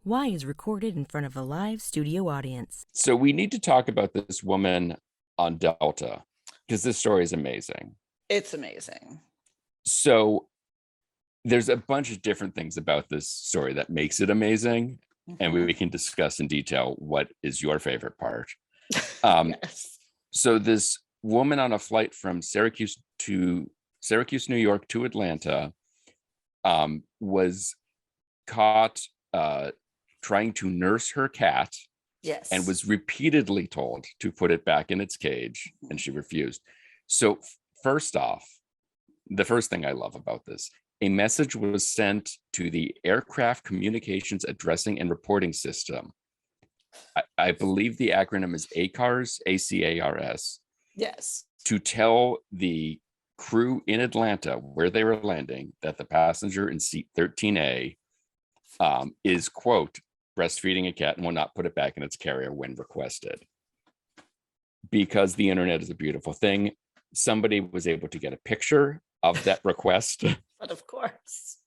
Why is recorded in front of a live studio audience. So we need to talk about this woman on Delta because this story is amazing. It's amazing. So there's a bunch of different things about this story that makes it amazing. And we can discuss in detail what is your favorite part. Yes. So this woman on a flight from Syracuse, New York to Atlanta was caught trying to nurse her cat. Yes. And was repeatedly told to put it back in its cage, and she refused. So first off, the first thing I love about this, a message was sent to the Aircraft Communications Addressing and Reporting System. I believe the acronym is ACARS, ACARS. Yes. To tell the crew in Atlanta where they were landing that the passenger in seat 13A is, quote, breastfeeding a cat and will not put it back in its carrier when requested. Because the internet is a beautiful thing, somebody was able to get a picture of that request. But of course.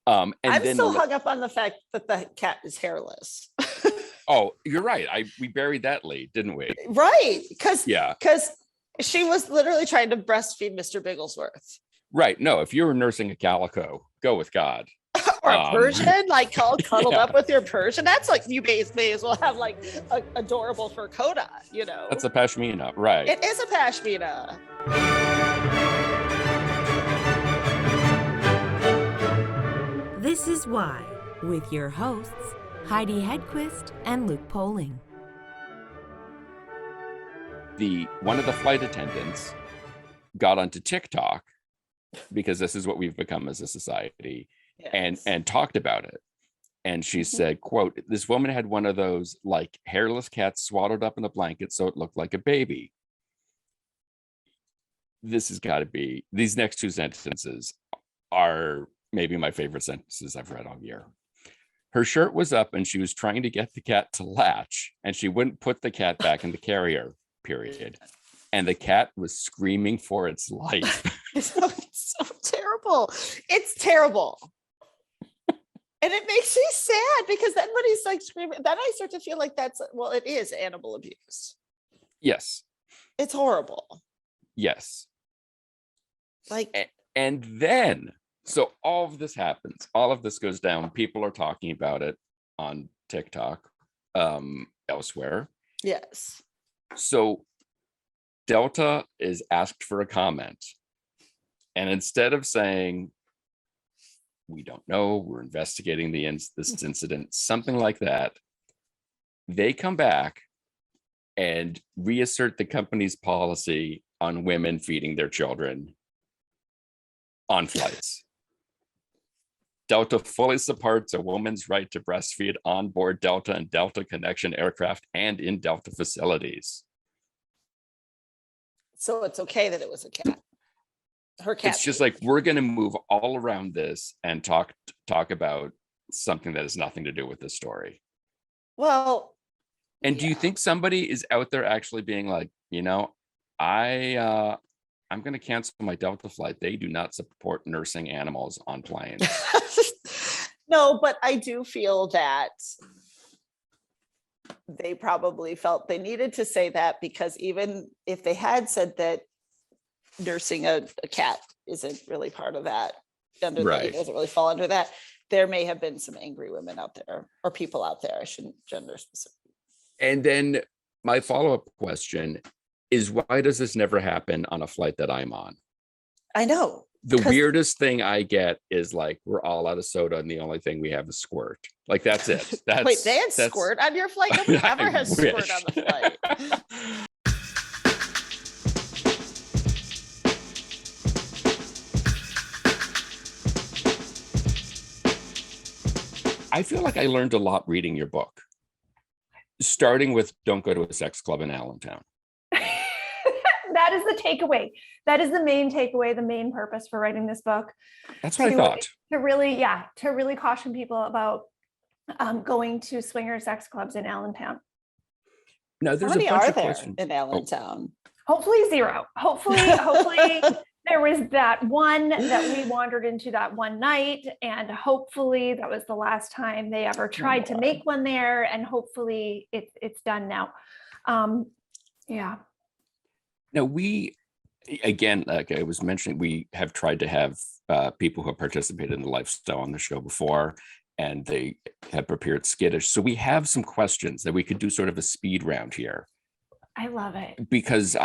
And I'm then still hung up on the fact that the cat is hairless. Oh, you're right. We buried that lead, didn't we? Right. Because Yeah. she was literally trying to breastfeed Mr. Bigglesworth. Right. No, if you were nursing a calico, go with God. Or a Persian, like cuddled Yeah. up with your Persian. That's like, you may as well have like a adorable fur coat on, you know. That's a pashmina, right? It is a pashmina. This is Why, with your hosts, Heidi Hedquist and Luke Poling. One of the flight attendants got onto TikTok, because this is what we've become as a society, Yes. and talked about it. And she said, quote, this woman had one of those like hairless cats swaddled up in a blanket so it looked like a baby. This has got to be, these next two sentences are maybe my favorite sentences I've read all year. Her shirt was up and she was trying to get the cat to latch, and she wouldn't put the cat back in the carrier, period. And the cat was screaming for its life. It's so terrible. It's terrible. And it makes me sad because then when he's like screaming, then I start to feel like it is animal abuse. Yes. It's horrible. Yes. Like, and then, so all of this happens. All of this goes down. People are talking about it on TikTok, elsewhere. yes. So Delta is asked for a comment. And instead of saying, we don't know, we're investigating this incident, something like that, they come back and reassert the company's policy on women feeding their children on flights. Delta fully supports a woman's right to breastfeed on board Delta and Delta Connection aircraft and in Delta facilities. So it's okay that it was a cat. Her cat. It's just like, we're going to move all around this and talk about something that has nothing to do with this story. Well, and do you think somebody is out there actually being like, I'm going to cancel my Delta flight. They do not support nursing animals on planes. No, but I do feel that they probably felt they needed to say that, because even if they had said that nursing a cat isn't really part of that, it doesn't really fall under that, there may have been some angry women out there, or people out there. I shouldn't gender specific. And then my follow-up question is, why does this never happen on a flight that I'm on? I know. The weirdest thing I get is like, we're all out of soda and the only thing we have is squirt. Like, that's it. Wait, they had squirt on your flight? Nobody ever has squirt on the flight. I feel like I learned a lot reading your book, starting with don't go to a sex club in Allentown. That is the takeaway. That is the main takeaway, the main purpose for writing this book. That's what I thought. To really caution people about going to swinger sex clubs in Allentown. No, there's How many a bunch are of there questions in Allentown? Hopefully zero. Hopefully there was that one that we wandered into that one night, and hopefully that was the last time they ever tried to make one there, and hopefully it's done now. Yeah. Now again, like I was mentioning, we have tried to have people who have participated in the lifestyle on the show before, and they have prepared skittish. So we have some questions that we could do sort of a speed round here. I love it. Because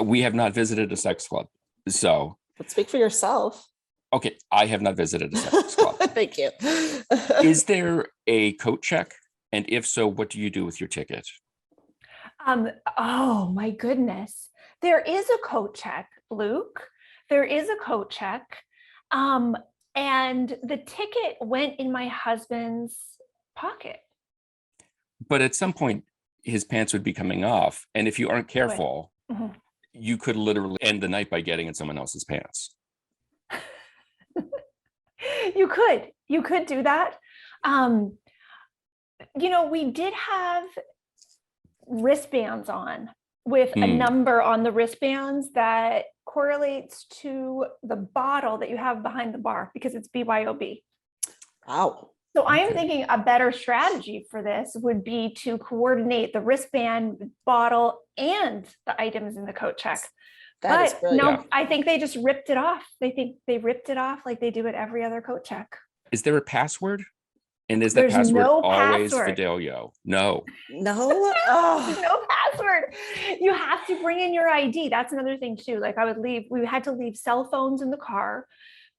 we have not visited a sex club. So. But speak for yourself. Okay, I have not visited a sex club. Thank you. Is there a coat check? And if so, what do you do with your ticket? Oh my goodness. There is a coat check, Luke. There is a coat check. And the ticket went in my husband's pocket. But at some point, his pants would be coming off. And if you aren't careful, you could literally end the night by getting in someone else's pants. You could do that. We did have wristbands on with a number on the wristbands that correlates to the bottle that you have behind the bar because it's BYOB. Wow. So I am thinking a better strategy for this would be to coordinate the wristband, bottle, and the items in the coat check. That is brilliant. I think they just ripped it off. They think they ripped it off like they do at every other coat check. Is there a password? And is that There's password no always password. Fidelio? No. No. Oh. No password. You have to bring in your ID. That's another thing too. Like we had to leave cell phones in the car,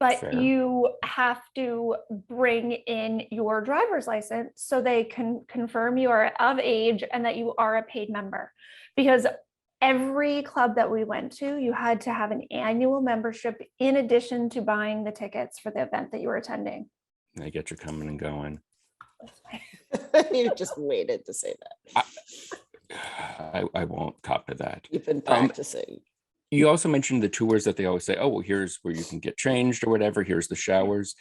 but Fair. You have to bring in your driver's license so they can confirm you are of age and that you are a paid member. Because every club that we went to, you had to have an annual membership in addition to buying the tickets for the event that you were attending. I get you coming and going. You just waited to say that. I won't cop to that. You've been practicing. You also mentioned the tours that they always say, oh, well, here's where you can get changed or whatever. Here's the showers.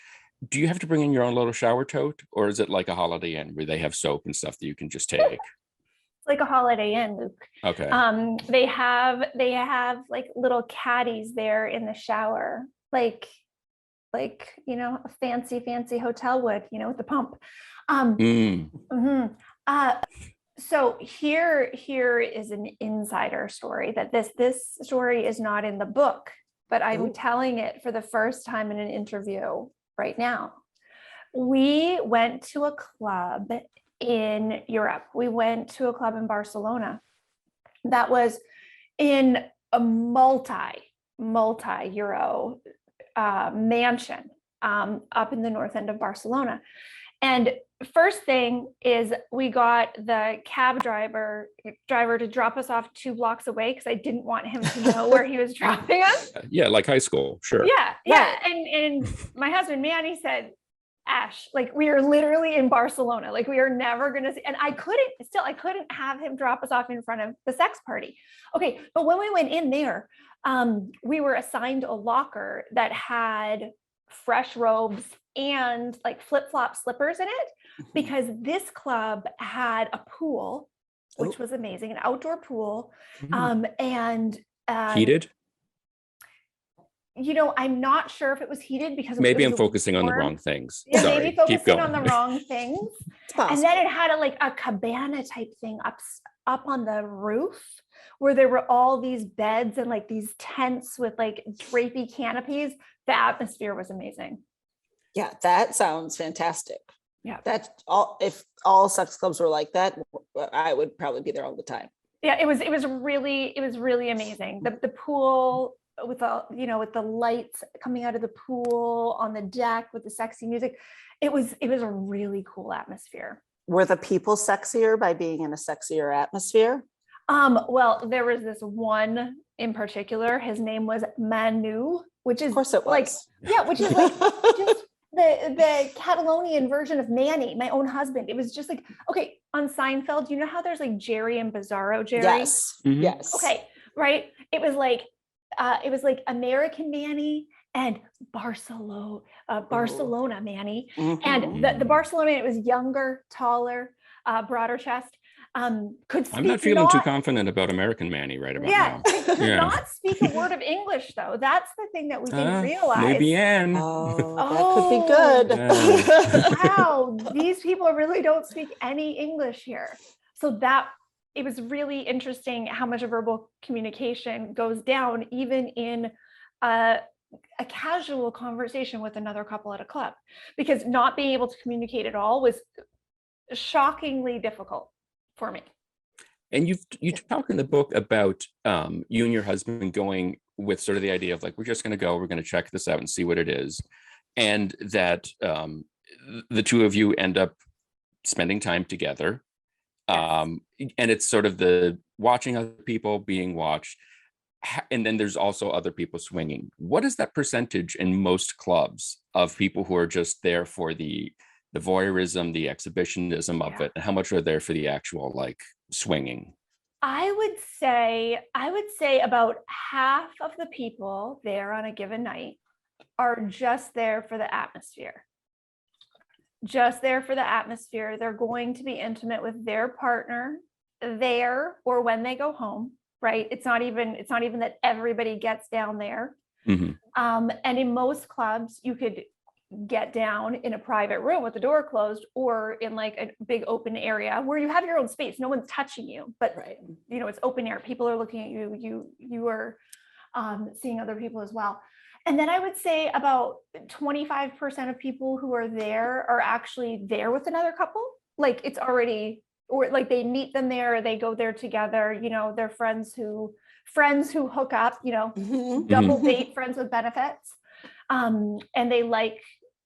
Do you have to bring in your own little shower tote? Or is it like a Holiday Inn where they have soap and stuff that you can just take? It's like a Holiday Inn, Luke. Okay. They have like little caddies there in the shower, like a fancy hotel would, with the pump. So here is an insider story that this story is not in the book, but I'm telling it for the first time in an interview right now. We went to a club in Europe. We went to a club in Barcelona that was in a multi-euro mansion up in the north end of Barcelona. And first thing is we got the cab driver to drop us off 2 blocks away because I didn't want him to know where he was dropping us. Yeah, like high school, sure. Yeah. And my husband, Manny, said, Ash, like we are literally in Barcelona. Like we are never going to see, and I couldn't have him drop us off in front of the sex party. Okay. But when we went in there, we were assigned a locker that had fresh robes and like flip-flop slippers in it because this club had a pool, which was amazing, an outdoor pool. And heated? I'm not sure if it was heated because maybe I'm focusing on the wrong things. Yeah, sorry, maybe focusing keep going. on the wrong things. And then it had a cabana type thing up on the roof where there were all these beds and like these tents with like drapey canopies. The atmosphere was amazing. Yeah, that sounds fantastic. Yeah, that's all. If all sex clubs were like that, I would probably be there all the time. Yeah, it was really amazing. The pool with the lights coming out of the pool on the deck with the sexy music. It was a really cool atmosphere. Were the people sexier by being in a sexier atmosphere? Well, there was this one in particular. His name was Manu, which is, of course it was. Which is like just the Catalonian version of Manny, my own husband. It was just like, okay, on Seinfeld, you know how there's like Jerry and Bizarro Jerry? Yes. Mm-hmm. Yes. Okay, right. It was like American Manny and Barcelona Manny. Mm-hmm. And the Barcelona, it was younger, taller, broader chest. could speak I'm not feeling too not- confident about American Manny right about Yeah, now. could Yeah. not speak a word of English though. That's the thing that we didn't realize. Maybe Anne. Oh, that could be good. Yeah. Wow, these people really don't speak any English here. So that it was really interesting how much of verbal communication goes down even in a casual conversation with another couple at a club, because not being able to communicate at all was shockingly difficult for me. And you talk in the book about you and your husband going with sort of the idea of like, we're just going to go, we're going to check this out and see what it is. And that the two of you end up spending time together. Yes. And it's sort of the watching other people being watched. And then there's also other people swinging. What is that percentage in most clubs of people who are just there for the voyeurism, the exhibitionism of it? And how much are there for the actual like swinging? I would say about half of the people there on a given night are just there for the atmosphere. Just there for the atmosphere. They're going to be intimate with their partner there or when they go home, right? It's not even that everybody gets down there. Mm-hmm. And in most clubs, you could get down in a private room with the door closed or in like a big open area where you have your own space. No one's touching you, but you know, it's open air. People are looking at you. You are seeing other people as well. And then I would say about 25% of people who are there are actually there with another couple. Like it's already, or like they meet them there, or they go there together. You know, they're friends who hook up, you know, double date friends with benefits. And they like,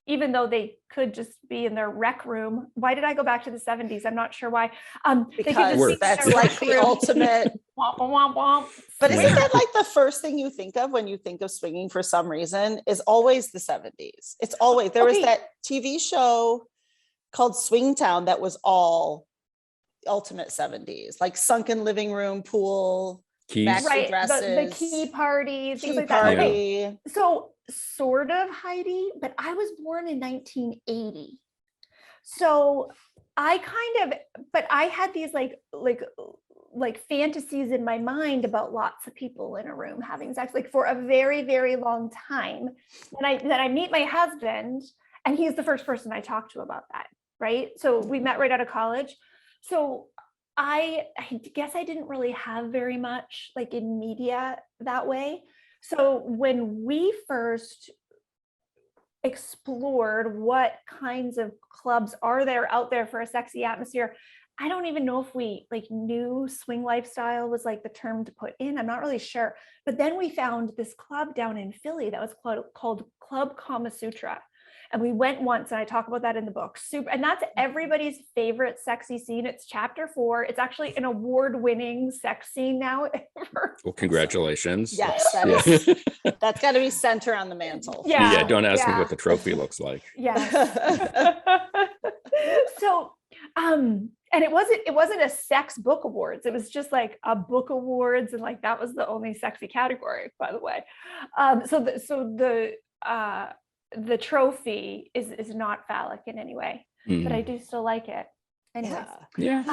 even though they could just be in their rec room. Why did I go back to the 70s? I'm not sure why. Because that's like the ultimate. Womp, womp, womp. But isn't that like the first thing you think of when you think of swinging for some reason is always the 70s. It's always, there was that TV show called Swing Town that was all ultimate 70s, like sunken living room, pool, maxi dresses, the key parties, things like party. that. Okay. So sort of, Heidi, but I was born in 1980. So I had these like fantasies in my mind about lots of people in a room having sex, like for a very, very long time. Then I meet my husband, and he's the first person I talk to about that, right? So we met right out of college. So I guess I didn't really have very much like in media that way. So when we first explored what kinds of clubs are there out there for a sexy atmosphere, I don't even know if we like knew swing lifestyle was like the term to put in. I'm not really sure. But then we found this club down in Philly that was called Club Kama Sutra. And we went once, and I talk about that in the book. And that's everybody's favorite sexy scene. It's chapter 4. It's actually an award-winning sex scene now. Well, congratulations. Yes, that's got to be center on the mantle. Yeah, don't ask me what the trophy looks like. Yes. So, and it wasn't a sex book awards. It was just like a book awards, and like that was the only sexy category, by the way. So the trophy is not phallic in any way, but I do still like it. Anyways. Yeah.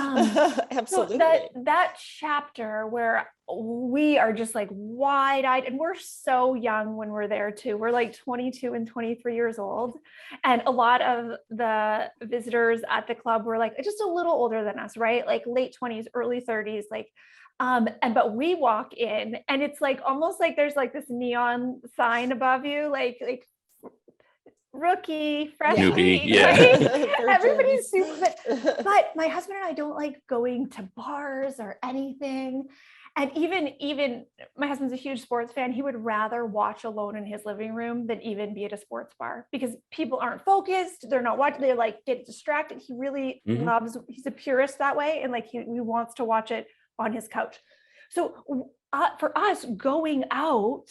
Absolutely. So that chapter where we are just like wide-eyed, and we're so young when we're there too. We're like 22 and 23 years old. And a lot of the visitors at the club were like just a little older than us, right? Like late 20s, early 30s, like but we walk in, and it's like almost like there's like this neon sign above you, like rookie, fresh newbie, meat, right? Everybody's super, but my husband and I don't like going to bars or anything. And even my husband's a huge sports fan. He would rather watch alone in his living room than even be at a sports bar, because people aren't focused. They're not watching. They like get distracted. He really loves, he's a purist that way. And like, he wants to watch it on his couch. So for us, going out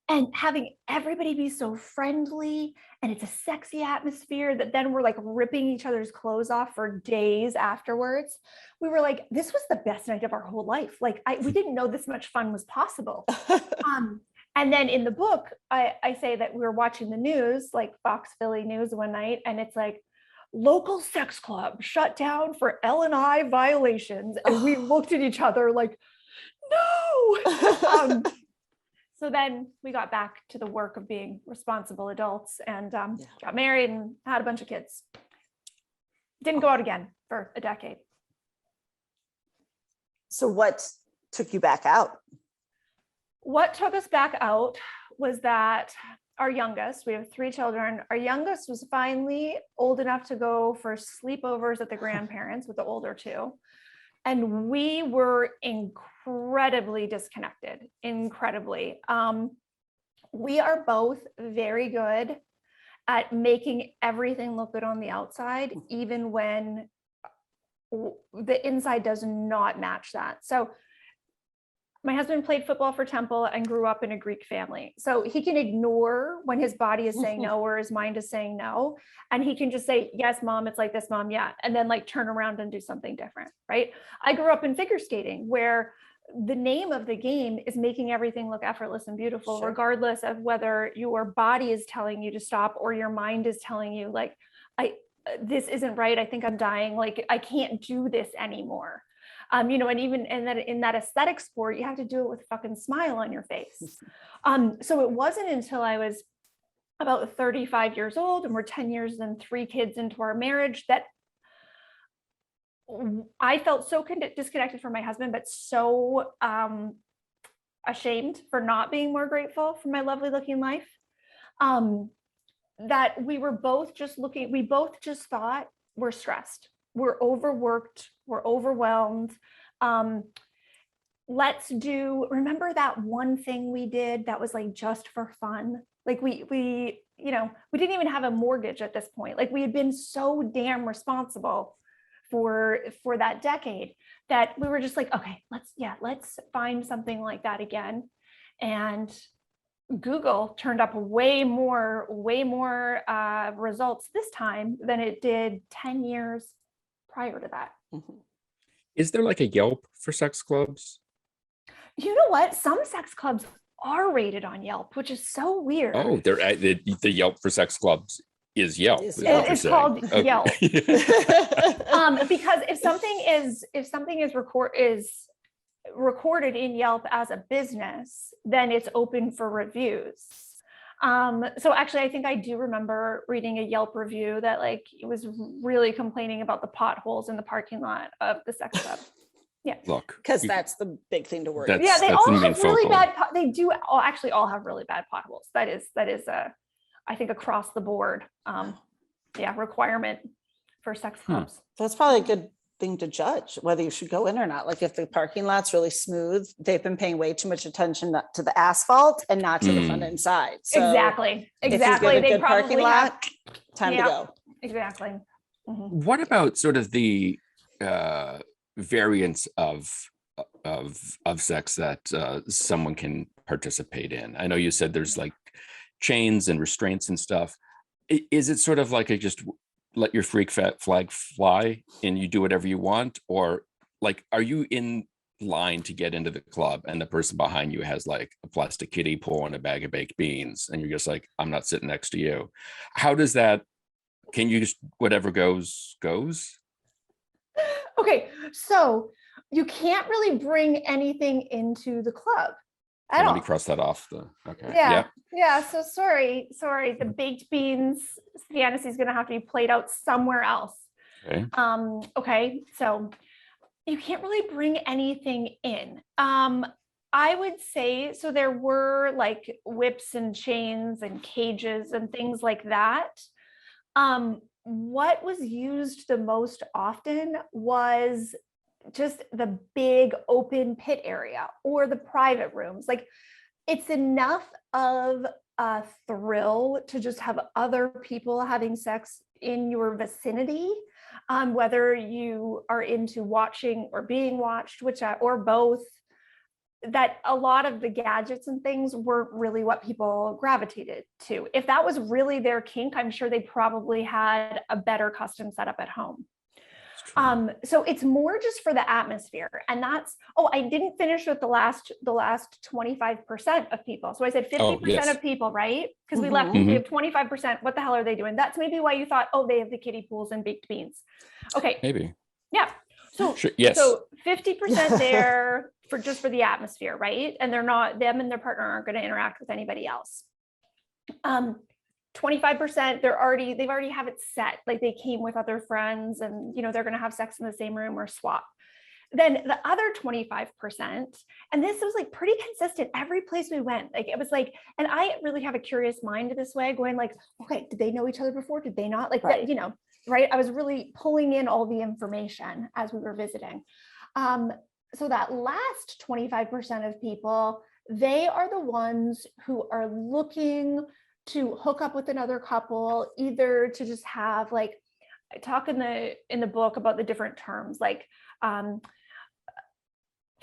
and having everybody be so friendly, and it's a sexy atmosphere, that then we're like ripping each other's clothes off for days afterwards. We were like, this was the best night of our whole life. Like we didn't know this much fun was possible. And then in the book, I say that we were watching the news, like Fox Philly News one night, and it's like, local sex club shut down for L&I violations. And we looked at each other like, no. So then we got back to the work of being responsible adults and got married and had a bunch of kids. Didn't go out again for a decade. So what took you back out? What took us back out was that our youngest, we have 3 children, our youngest was finally old enough to go for sleepovers at the grandparents with the older 2. And we were incredibly disconnected, incredibly. We are both very good at making everything look good on the outside, even when the inside does not match that. So my husband played football for Temple and grew up in a Greek family. So he can ignore when his body is saying no or his mind is saying no. And he can just say, yes, mom, it's like this, mom, yeah. And then like turn around and do something different, right? I grew up in figure skating where the name of the game is making everything look effortless and beautiful, regardless of whether your body is telling you to stop or your mind is telling you like, this isn't right. I think I'm dying. Like, I can't do this anymore. And even in that aesthetic sport, you have to do it with a fucking smile on your face. So it wasn't until I was about 35 years old and we're 10 years and 3 kids into our marriage that I felt so disconnected from my husband, but so ashamed for not being more grateful for my lovely looking life. That we were both just we both just thought we're stressed. We're overworked, we're overwhelmed. Remember that one thing we did that was like just for fun? Like we didn't even have a mortgage at this point. Like we had been so damn responsible for that decade that we were just like, okay, let's find something like that again. And Google turned up way more results this time than it did 10 years prior to that. Is there like a Yelp for sex clubs? You know what? Some sex clubs are rated on Yelp, which is so weird. Oh, the Yelp for sex clubs is Yelp. It's called Yelp. Because if something is recorded in Yelp as a business, then it's open for reviews. So actually, I think I do remember reading a Yelp review that like it was really complaining about the potholes in the parking lot of the sex club. Yeah, look, because that's the big thing to worry about. Yeah, they all have really bad. They do actually all have really bad potholes. That is I think across the board, requirement for sex clubs. That's probably a good thing to judge whether you should go in or not. Like if the parking lot's really smooth, they've been paying way too much attention to the asphalt and not to the front and side. So exactly. If you get a good parking lot, time to go. Exactly. Mm-hmm. What about sort of the variance of sex that someone can participate in? I know you said there's like chains and restraints and stuff. Is it sort of like a just let your freak flag fly and you do whatever you want? Or like, are you in line to get into the club and the person behind you has like a plastic kiddie pool and a bag of baked beans and you're just like, I'm not sitting next to you? How does that, can you just whatever goes? Okay, so you can't really bring anything into the club at all. Let me cross that off. Okay. Yeah. So sorry. The baked beans fantasy is going to have to be played out somewhere else. Okay. Okay. So you can't really bring anything in. I would say, so there were like whips and chains and cages and things like that. What was used the most often was just the big open pit area or the private rooms. Like it's enough of a thrill to just have other people having sex in your vicinity, whether you are into watching or being watched, or both, that a lot of the gadgets and things weren't really what people gravitated to. If that was really their kink, I'm sure they probably had a better custom setup at home. So it's more just for the atmosphere. And that's, I didn't finish with the last 25% of people. So I said 50% of people, right? Because we have 25%. What the hell are they doing? That's maybe why you thought, they have the kiddie pools and baked beans. Okay. Maybe. Yeah. So, yes. So 50% there for the atmosphere, right? And them and their partner aren't going to interact with anybody else. 25%, they've already have it set. Like they came with other friends and, they're going to have sex in the same room or swap. Then the other 25%, and this was like pretty consistent every place we went. Like it was like, and I really have a curious mind this way, going like, okay, did they know each other before? Did they not? Like, right. Right. I was really pulling in all the information as we were visiting. So that last 25% of people, they are the ones who are looking to hook up with another couple, either to just have, like, I talk in the book about the different terms, like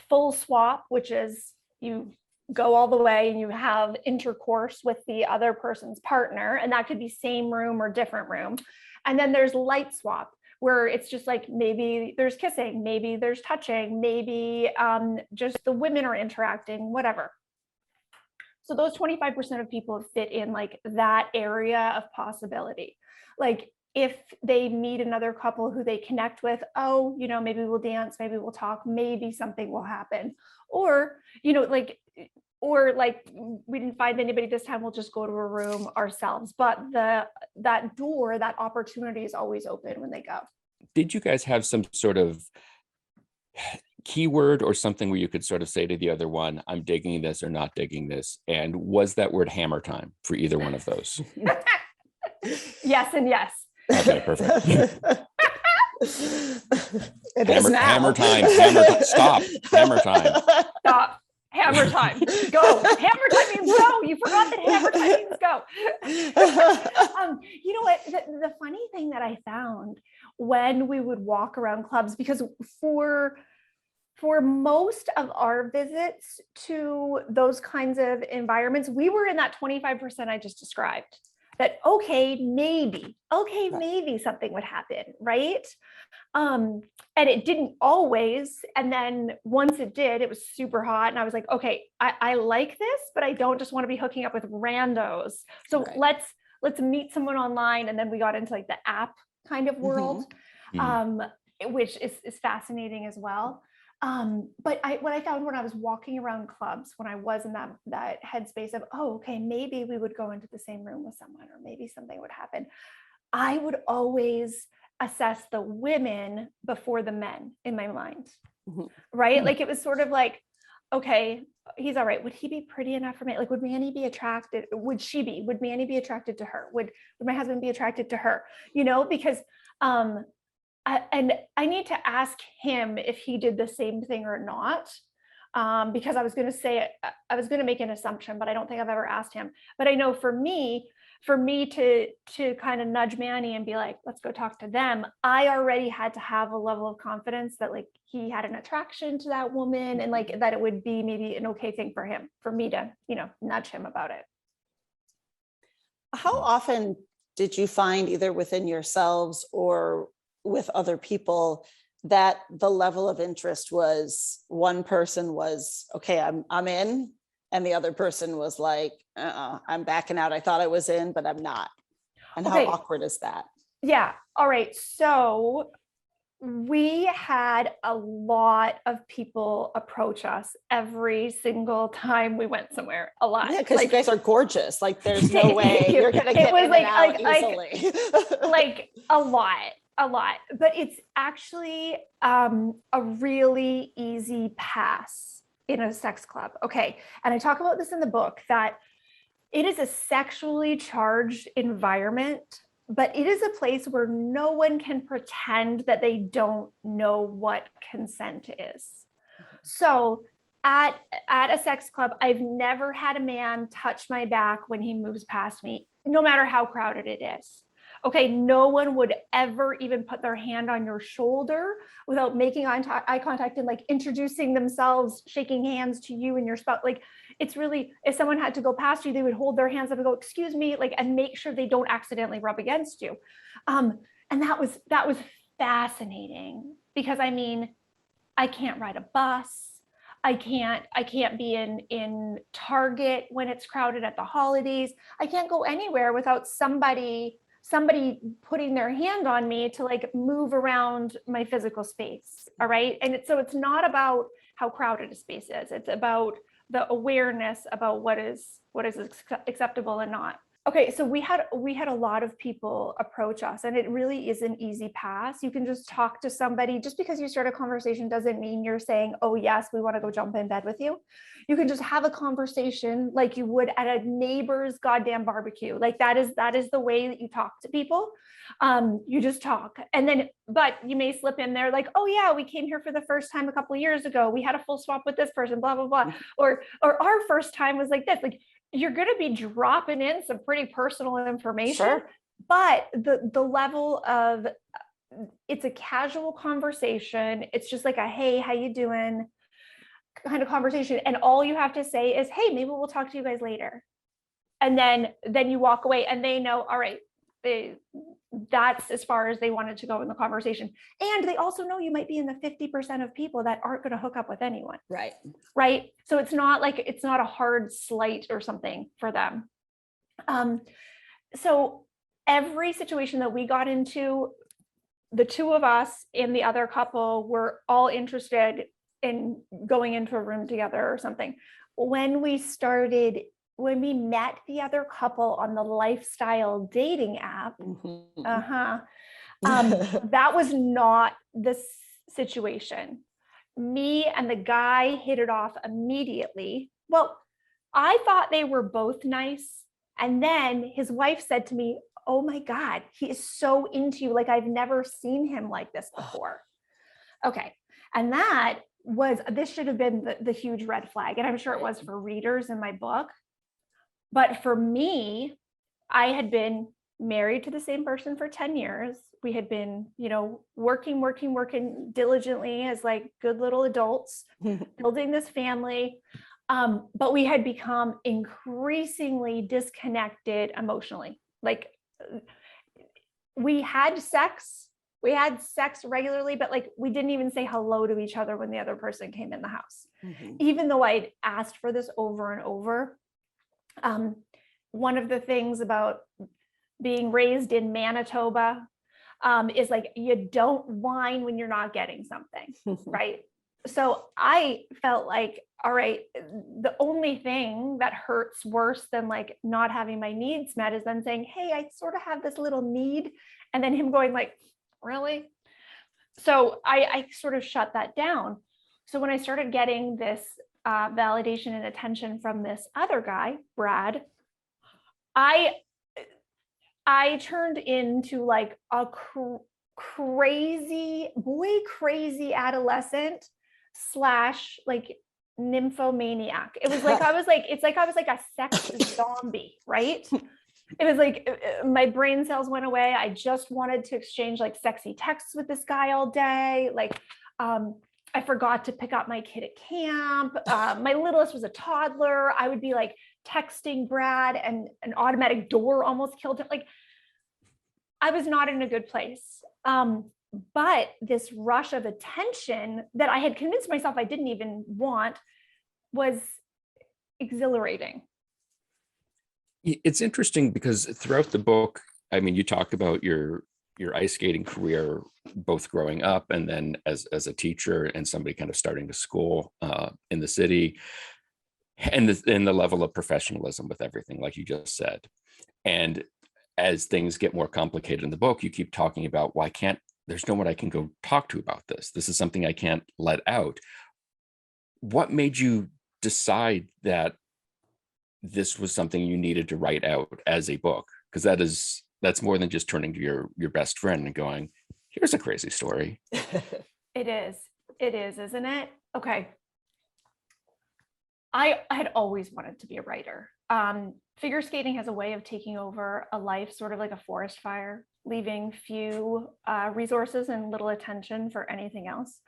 full swap, which is you go all the way and you have intercourse with the other person's partner, and that could be same room or different room. And then there's light swap, where it's just like, maybe there's kissing, maybe there's touching, maybe just the women are interacting, whatever. So those 25% of people fit in like that area of possibility. Like if they meet another couple who they connect with, maybe we'll dance, maybe we'll talk, maybe something will happen. Or, like we didn't find anybody this time, we'll just go to a room ourselves. But that opportunity is always open when they go. Did you guys have some sort of keyword or something where you could sort of say to the other one, I'm digging this or not digging this? And was that word hammer time for either one of those? Yes and yes. Okay, perfect. Hammer time. Stop. Hammer time. Stop. Hammer time. Go. Hammer time means go. You forgot that hammer time means go. You know what? The funny thing that I found when we would walk around clubs, because for most of our visits to those kinds of environments, we were in that 25% I just described. That maybe something would happen, right? And it didn't always. And then once it did, it was super hot. And I was like, okay, I like this, but I don't just want to be hooking up with randos. So let's meet someone online. And then we got into like the app kind of world, which is fascinating as well. But what I found when I was walking around clubs, when I was in that headspace of, maybe we would go into the same room with someone, or maybe something would happen, I would always assess the women before the men in my mind, right? Like it was sort of like, okay, he's all right. Would he be pretty enough for me? Like, would Manny be attracted? Would Manny be attracted to her? Would my husband be attracted to her? Because and I need to ask him if he did the same thing or not, because I was going to make an assumption, but I don't think I've ever asked him. But I know for me to kind of nudge Manny and be like, let's go talk to them, I already had to have a level of confidence that like he had an attraction to that woman, and like that it would be maybe an okay thing for me to, nudge him about it. How often did you find, either within yourselves or with other people, that the level of interest was, one person was, okay, I'm in, and the other person was like, I'm backing out. I thought I was in, but I'm not. And how awkward is that? Yeah. All right. So we had a lot of people approach us every single time we went somewhere. A lot. Yeah, because you guys are gorgeous. Like there's no way you're gonna get in and out easily. Like a lot, but it's actually a really easy pass in a sex club. Okay. And I talk about this in the book, that it is a sexually charged environment, but it is a place where no one can pretend that they don't know what consent is. So at a sex club, I've never had a man touch my back when he moves past me, no matter how crowded it is. Okay, no one would ever even put their hand on your shoulder without making eye contact and like introducing themselves, shaking hands to you and your spouse. Like it's really, if someone had to go past you, they would hold their hands up and go, excuse me, like, and make sure they don't accidentally rub against you. And that was fascinating because I mean, I can't ride a bus. I can't be in Target when it's crowded at the holidays. I can't go anywhere without somebody putting their hand on me to like move around my physical space. All right. And it's not about how crowded a space is. It's about the awareness about what is acceptable and not. Okay, so we had a lot of people approach us, and it really is an easy pass. You can just talk to somebody. Just because you start a conversation doesn't mean you're saying, oh yes, we want to go jump in bed with you. You can just have a conversation like you would at a neighbor's goddamn barbecue. Like that is the way that you talk to people. You just talk, and then, but you may slip in there like, oh yeah, we came here for the first time a couple of years ago. We had a full swap with this person, blah, blah, blah. Or our first time was like this. Like, you're going to be dropping in some pretty personal information, Sure. but the level of, it's a casual conversation. It's just like a, hey, how you doing kind of conversation. And all you have to say is, hey, maybe we'll talk to you guys later. And then you walk away and they know, all right, that's as far as they wanted to go in the conversation. And they also know you might be in the 50% of people that aren't going to hook up with anyone. Right. Right. So it's not a hard slight or something for them. So every situation that we got into, the two of us and the other couple were all interested in going into a room together or something. When we met the other couple on the lifestyle dating app, that was not the situation. Me and the guy hit it off immediately. Well, I thought they were both nice. And then his wife said to me, oh my God, he is so into you. Like, I've never seen him like this before. Okay. And this should have been the huge red flag. And I'm sure it was for readers in my book. But for me, I had been married to the same person for 10 years. We had been, working diligently as like good little adults, building this family. But we had become increasingly disconnected emotionally. Like, we had sex regularly, but like we didn't even say hello to each other when the other person came in the house. Even though I'd asked for this over and over. One of the things about being raised in Manitoba is like, you don't whine when you're not getting something, right? So I felt like, all right, the only thing that hurts worse than like not having my needs met is then saying, hey, I sort of have this little need. And then him going like, really? So I sort of shut that down. So when I started getting this validation and attention from this other guy, Brad, I turned into like a crazy adolescent / like nymphomaniac. It was like, I was like a sex zombie, right? It was like my brain cells went away. I just wanted to exchange like sexy texts with this guy all day. Like, I forgot to pick up my kid at camp. My littlest was a toddler. I would be like texting Brad and an automatic door almost killed him. Like, I was not in a good place. But this rush of attention that I had convinced myself I didn't even want was exhilarating. It's interesting because throughout the book, I mean, you talk about your ice skating career, both growing up and then as a teacher and somebody kind of starting to school in the city, and the level of professionalism with everything, like you just said. And as things get more complicated in the book, you keep talking about, there's no one I can go talk to about this. This is something I can't let out. What made you decide that this was something you needed to write out as a book? Because that's more than just turning to your best friend and going, here's a crazy story. It is, isn't it? Okay. I had always wanted to be a writer. Figure skating has a way of taking over a life, sort of like a forest fire, leaving few resources and little attention for anything else.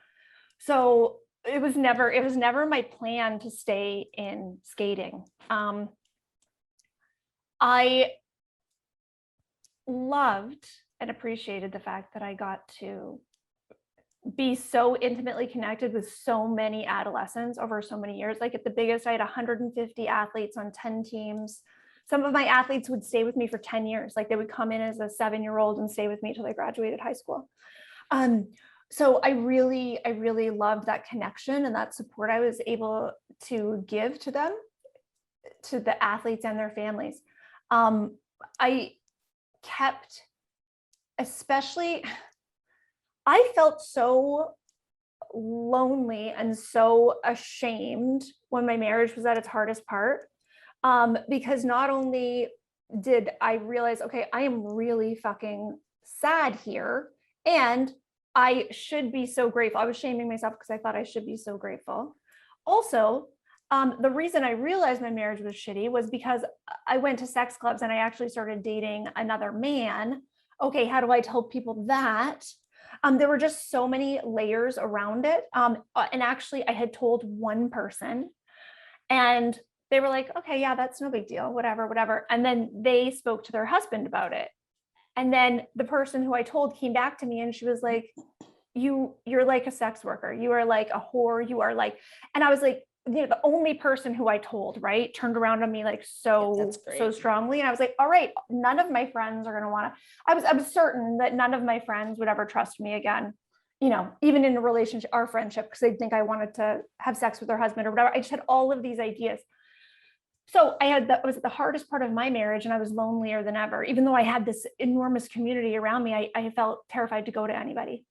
So it was never my plan to stay in skating. I loved and appreciated the fact that I got to be so intimately connected with so many adolescents over so many years. Like at the biggest, I had 150 athletes on 10 teams. Some of my athletes would stay with me for 10 years. Like they would come in as a 7-year-old and stay with me until they graduated high school. So I really loved that connection and that support I was able to give to them, to the athletes and their families. I kept, especially, I felt so lonely and so ashamed when my marriage was at its hardest part, because not only did I realize, okay, I am really fucking sad here, and I should be so grateful. I was shaming myself because I thought I should be so grateful. Also, the reason I realized my marriage was shitty was because I went to sex clubs and I actually started dating another man. Okay, how do I tell people that? There were just so many layers around it. And actually I had told one person and they were like, okay, yeah, that's no big deal, whatever. And then they spoke to their husband about it. And then the person who I told came back to me and she was like, you're like a sex worker. You are like a whore. You are like, and I was like, the only person who I told, right, turned around on me like so strongly. And I was like, all right, none of my friends are going to want to, I was certain that none of my friends would ever trust me again, even in a relationship, our friendship, because they'd think I wanted to have sex with their husband or whatever. I just had all of these ideas. So that was the hardest part of my marriage, and I was lonelier than ever. Even though I had this enormous community around me, I felt terrified to go to anybody.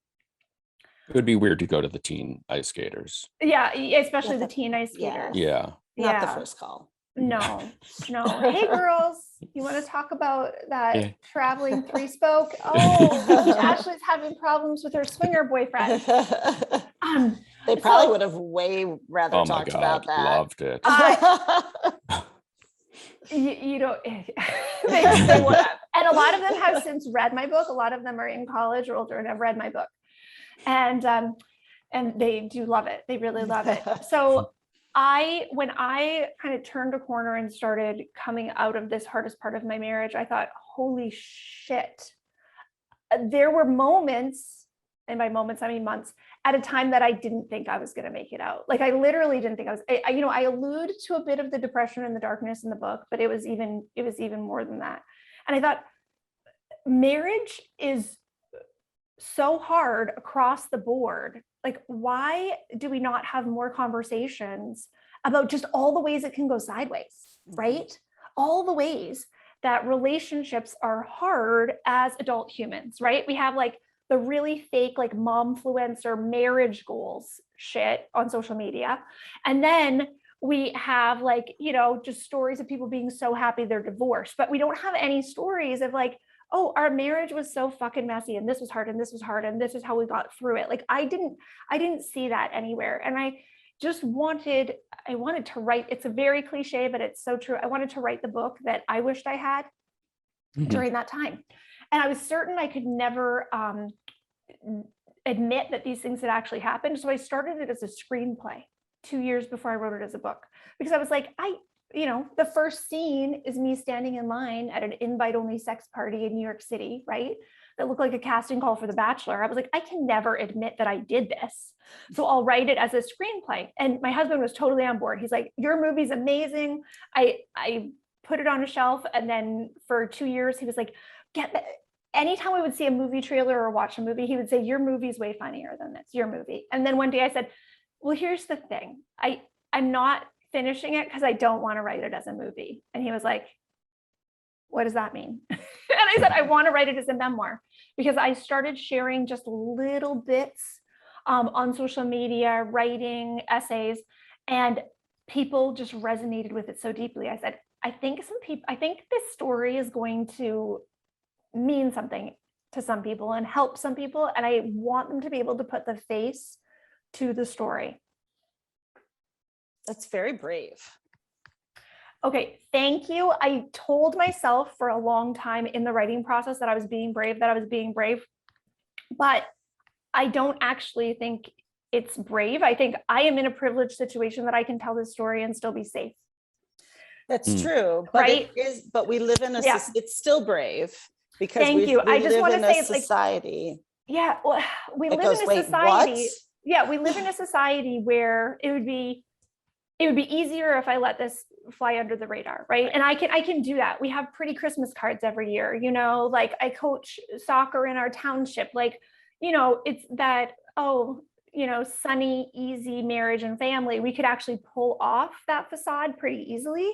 It would be weird to go to the teen ice skaters. Yeah, especially the teen ice skaters. Yeah. Not the first call. No. Hey girls, you want to talk about that traveling 3-spoke? Oh, Coach Ashleigh's having problems with her swinger boyfriend. They probably would have way rather talked about that. Loved it. You know, they would have. And a lot of them have since read my book. A lot of them are in college or older and have read my book. And they do love it. They really love it. So when I kind of turned a corner and started coming out of this hardest part of my marriage, I thought, holy shit. There were moments, and by moments, I mean months, at a time that I didn't think I was going to make it out. Like I literally didn't think I allude to a bit of the depression and the darkness in the book, but it was even more than that. And I thought, marriage is so hard across the board. Like, why do we not have more conversations about just all the ways it can go sideways, right? All the ways that relationships are hard as adult humans, right? We have like the really fake, like momfluencer marriage goals shit on social media. And then we have like, just stories of people being so happy they're divorced, but we don't have any stories of like, oh, our marriage was so fucking messy and this was hard and this was hard and this is how we got through it. Like I didn't see that anywhere. And I wanted to write, it's a very cliche, but it's so true. I wanted to write the book that I wished I had during that time. And I was certain I could never admit that these things had actually happened. So I started it as a screenplay 2 years before I wrote it as a book, because I was like, the first scene is me standing in line at an invite-only sex party in New York City, right? That looked like a casting call for The Bachelor. I was like, I can never admit that I did this. So I'll write it as a screenplay. And my husband was totally on board. He's like, your movie's amazing. I put it on a shelf. And then for 2 years, he was like, anytime we would see a movie trailer or watch a movie, he would say, your movie's way funnier than this, your movie. And then one day I said, well, here's the thing. I'm not finishing it because I don't want to write it as a movie. And he was like, what does that mean? And I said, I want to write it as a memoir, because I started sharing just little bits on social media, writing essays, and people just resonated with it so deeply. I said, I think this story is going to mean something to some people and help some people. And I want them to be able to put the face to the story. That's very brave. Okay, thank you. I told myself for a long time in the writing process that I was being brave, but I don't actually think it's brave. I think I am in a privileged situation that I can tell this story and still be safe. That's true, but right? but we live in it's still brave Because Thank you. I just live want to in say, a like, society yeah, well, we that live goes, in a wait, society. what? Yeah, we live in a society where it would be easier if I let this fly under the radar, right? And I can do that. We have pretty Christmas cards every year, you know, like I coach soccer in our township, like, you know, it's that, oh, you know, sunny, easy marriage and family. We could actually pull off that facade pretty easily.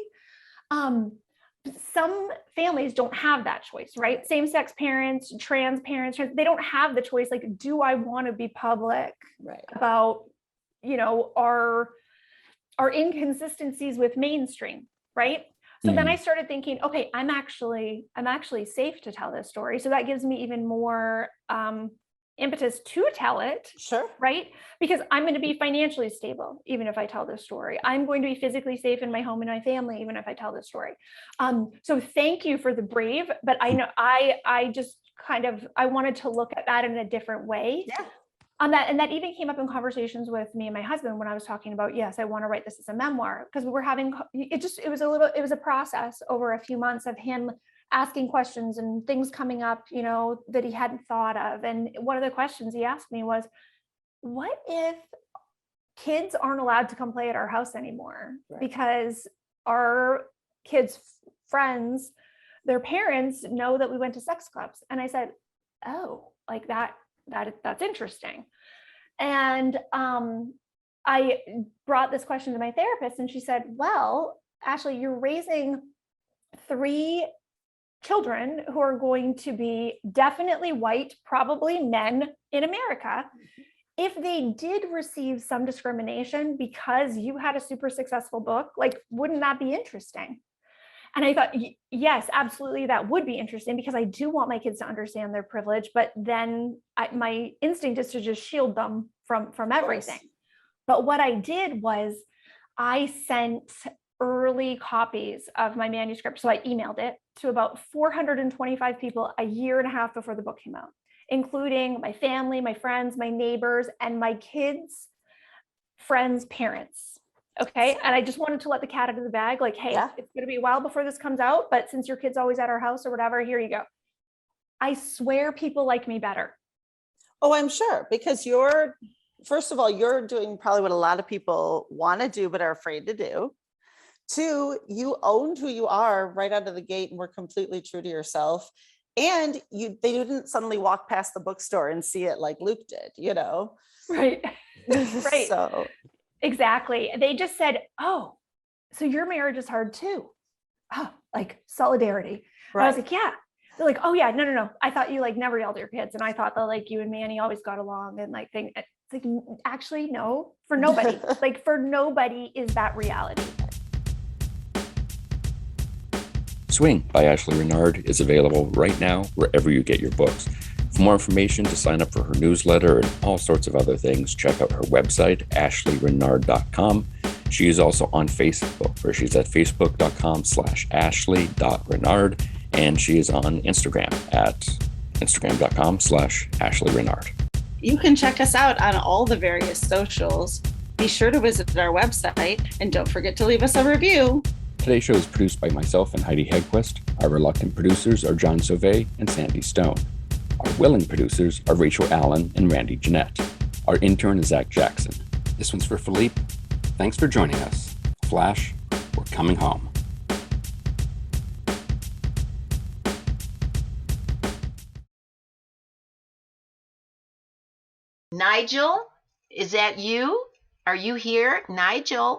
Some families don't have that choice, right? Same-sex parents, trans parents, they don't have the choice. Like, do I want to be public about, you know, our inconsistencies with mainstream, right? So then I started thinking, okay, I'm actually safe to tell this story. So that gives me even more impetus to tell it. Sure. Right? Because I'm going to be financially stable, even if I tell this story. I'm going to be physically safe in my home and my family, even if I tell this story. So thank you for the brave, but I know I just kind of, I wanted to look at that in a different way. Yeah. On that, and that even came up in conversations with me and my husband when I was talking about, yes, I want to write this as a memoir, because we were having, it was a process over a few months of him asking questions and things coming up, you know, that he hadn't thought of. And one of the questions he asked me was, what if kids aren't allowed to come play at our house anymore because our kids' friends, their parents know that we went to sex clubs? And I said, oh, like that's interesting. And I brought this question to my therapist, and she said, well, Ashley, you're raising 3 children who are going to be definitely white, probably men in America. If they did receive some discrimination because you had a super successful book, like, wouldn't that be interesting? And I thought, yes, absolutely, that would be interesting, because I do want my kids to understand their privilege, but then my instinct is to just shield them from everything. But what I did was I sent early copies of my manuscript. So I emailed it to about 425 people a year and a half before the book came out, including my family, my friends, my neighbors, and my kids' friends' parents. Okay. And I just wanted to let the cat out of the bag. Like, hey, it's going to be a while before this comes out, but since your kid's always at our house or whatever, here you go. I swear people like me better. Oh, I'm sure, because first of all, you're doing probably what a lot of people want to do, but are afraid to do. 2, you owned who you are right out of the gate and were completely true to yourself. And they didn't suddenly walk past the bookstore and see it like Luke did, you know? Right. Right. So exactly. They just said, oh, so your marriage is hard too. Oh, like solidarity. Right. I was like, yeah. They're like, oh yeah, no. I thought you like never yelled at your kids. And I thought that like you and Manny always got along and like thing. It's like, actually, no, for nobody. Like for nobody is that reality. Swing by Ashleigh Renard is available right now wherever you get your books. For more information, to sign up for her newsletter and all sorts of other things, check out her website, ashleighrenard.com. She is also on Facebook, where she's at facebook.com/ashley.renard, and she is on Instagram at instagram.com/Ashleigh Renard. You can check us out on all the various socials. Be sure to visit our website, and don't forget to leave us a review. Today's show is produced by myself and Heidi Hedquist. Our reluctant producers are John Sauvé and Sandy Stone. Our willing producers are Rachel Allen and Randy Jeanette. Our intern is Zach Jackson. This one's for Philippe. Thanks for joining us. Flash, we're coming home. Nigel, is that you? Are you here, Nigel?